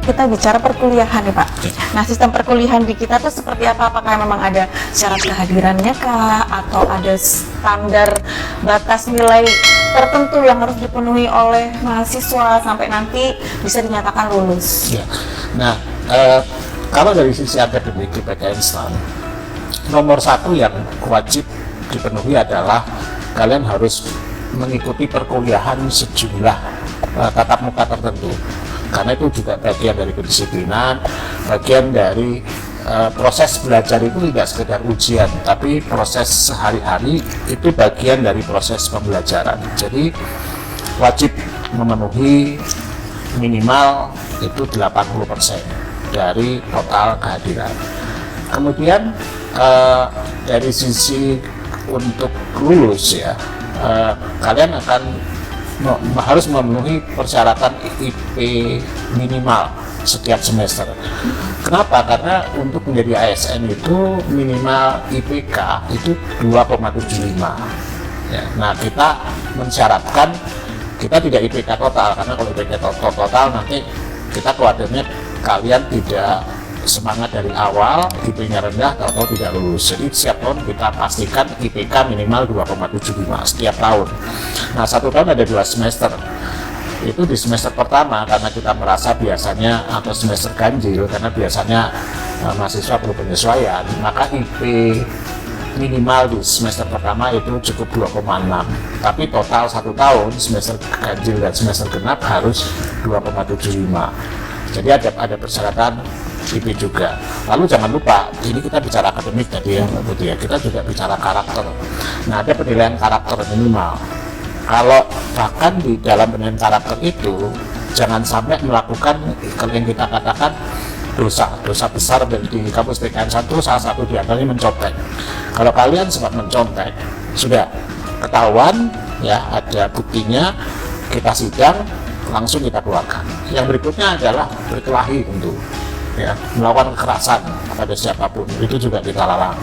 Kita bicara perkuliahan nih Pak. Nah, sistem perkuliahan di kita tuh seperti apa? Apakah memang ada syarat kehadirannya kah? Atau ada standar batas nilai tertentu yang harus dipenuhi oleh mahasiswa sampai nanti bisa dinyatakan lulus? Ya. Nah, kalau dari sisi akademik di PTN STAN, nomor satu yang wajib dipenuhi adalah kalian harus mengikuti perkuliahan sejumlah tatap muka tertentu. Karena itu juga bagian dari kedisiplinan, bagian dari proses belajar itu tidak sekedar ujian, tapi proses sehari-hari itu bagian dari proses pembelajaran. Jadi wajib memenuhi minimal itu 80% dari total kehadiran. Kemudian dari sisi untuk lulus ya, kalian akan harus memenuhi persyaratan IP minimal setiap semester. Kenapa? Karena untuk menjadi ASN itu minimal IPK itu 2,75. Ya, nah kita mensyaratkan kita tidak IPK total, karena kalau IPK total nanti kita khawatirnya kalian tidak semangat dari awal, IP-nya rendah atau tidak lulus. Jadi setiap tahun kita pastikan IPK minimal 2,75 setiap tahun. Nah, satu tahun ada 2 semester. Itu di semester pertama karena kita merasa biasanya, atau semester ganjil karena biasanya mahasiswa perlu penyesuaian, maka IP minimal di semester pertama itu cukup 2,6. Tapi total satu tahun semester ganjil dan semester genap harus 2,75. Jadi ada persyaratan IP juga. Lalu jangan lupa, ini kita bicara akademik tadi ya Mbak Putri ya, kita juga bicara karakter. Nah, ada penilaian karakter minimal. Kalau bahkan di dalam penilaian karakter itu jangan sampai melakukan yang kita katakan dosa besar. Di kampus PTN 1 salah satu diantaranya mencontek. Kalau kalian sempat mencontek, sudah ketahuan ya, ada buktinya, kita sidang, langsung kita keluarkan. Yang berikutnya adalah berkelahi tentu ya, melakukan kekerasan pada siapapun, itu juga kita larang.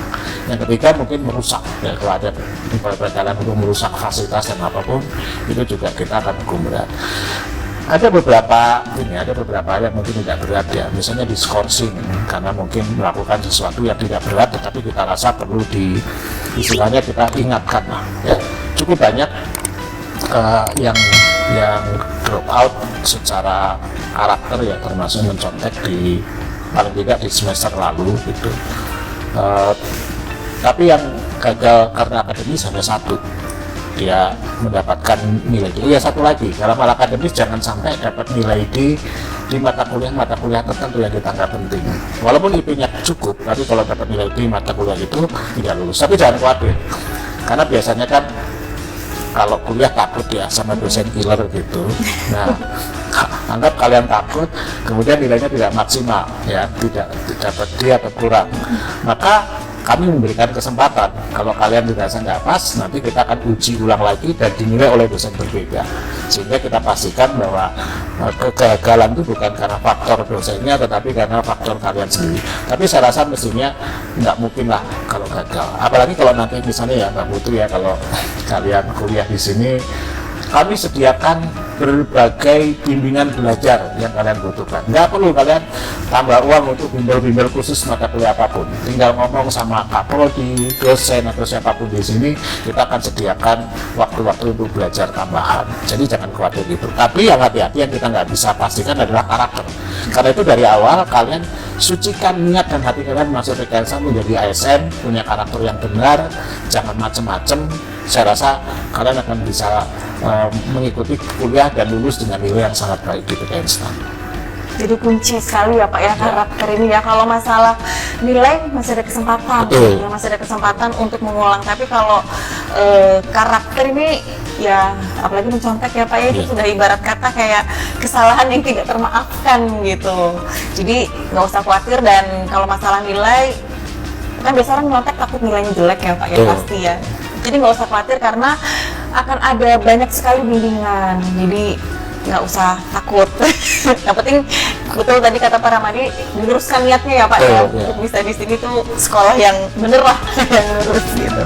Yang ketiga mungkin merusak ya, kalau ada perkara untuk merusak fasilitas dan apapun, itu juga kita akan hukum berat. Ada beberapa yang mungkin tidak berat ya, misalnya diskorsing karena mungkin melakukan sesuatu yang tidak berat tetapi kita rasa perlu istilahnya kita ingatkan ya. Cukup banyak yang drop out secara karakter ya, termasuk mencontek di paling tidak di semester lalu gitu. Tapi yang gagal karena akademis hanya satu, dia mendapatkan nilai D. Ya, satu lagi, dalam hal akademis jangan sampai dapat nilai D di mata kuliah tertentu yang kita anggap penting. Walaupun IP-nya cukup, tapi kalau dapat nilai D mata kuliah itu tidak lulus. Tapi jangan khawatir, karena biasanya kan kalau kuliah takut ya sama dosen killer gitu. Nah, anggap kalian takut, kemudian nilainya tidak maksimal ya, tidak dapat D atau kurang. Maka kami memberikan kesempatan, kalau kalian dirasa nggak pas, nanti kita akan uji ulang lagi dan dinilai oleh dosen berbeda, sehingga kita pastikan bahwa kegagalan itu bukan karena faktor dosennya, tetapi karena faktor kalian sendiri. Tapi saya rasa mestinya nggak mungkin lah kalau gagal, apalagi kalau nanti misalnya ya Mbak Putri ya, kalau kalian kuliah di sini, kami sediakan berbagai bimbingan belajar yang kalian butuhkan. Nggak perlu kalian tambah uang untuk bimbel-bimbel khusus mata kuliah apapun. Tinggal ngomong sama Kak Prodi, dosen atau siapapun di sini, kita akan sediakan waktu-waktu untuk belajar tambahan. Jadi jangan khawatir gitu. Tapi yang hati-hati, yang kita nggak bisa pastikan adalah karakter. Karena itu dari awal kalian sucikan niat dan hati kalian masuk PTN menjadi ASN, punya karakter yang benar, jangan macem-macem. Saya rasa kalian akan bisa mengikuti kuliah dan lulus dengan nilai yang sangat baik di PTN STAN. Jadi kunci sekali ya Pak ya, karakter ini ya. Kalau masalah nilai masih ada kesempatan, ya, masih ada kesempatan untuk mengulang. Tapi kalau karakter ini ya, apalagi mencontek ya Pak ya, itu sudah ibarat kata kayak kesalahan yang tidak termaafkan gitu. Jadi nggak usah khawatir. Dan kalau masalah nilai, kan biasanya orang nyontek takut nilainya jelek ya Pak ya, pasti ya. Jadi nggak usah khawatir karena akan ada banyak sekali bimbingan. Jadi nggak usah takut. Yang penting betul tadi kata Pak Ramadi, diluruskan niatnya ya Pak ya, untuk bisa di sini tuh sekolah yang bener lah, yang lurus gitu.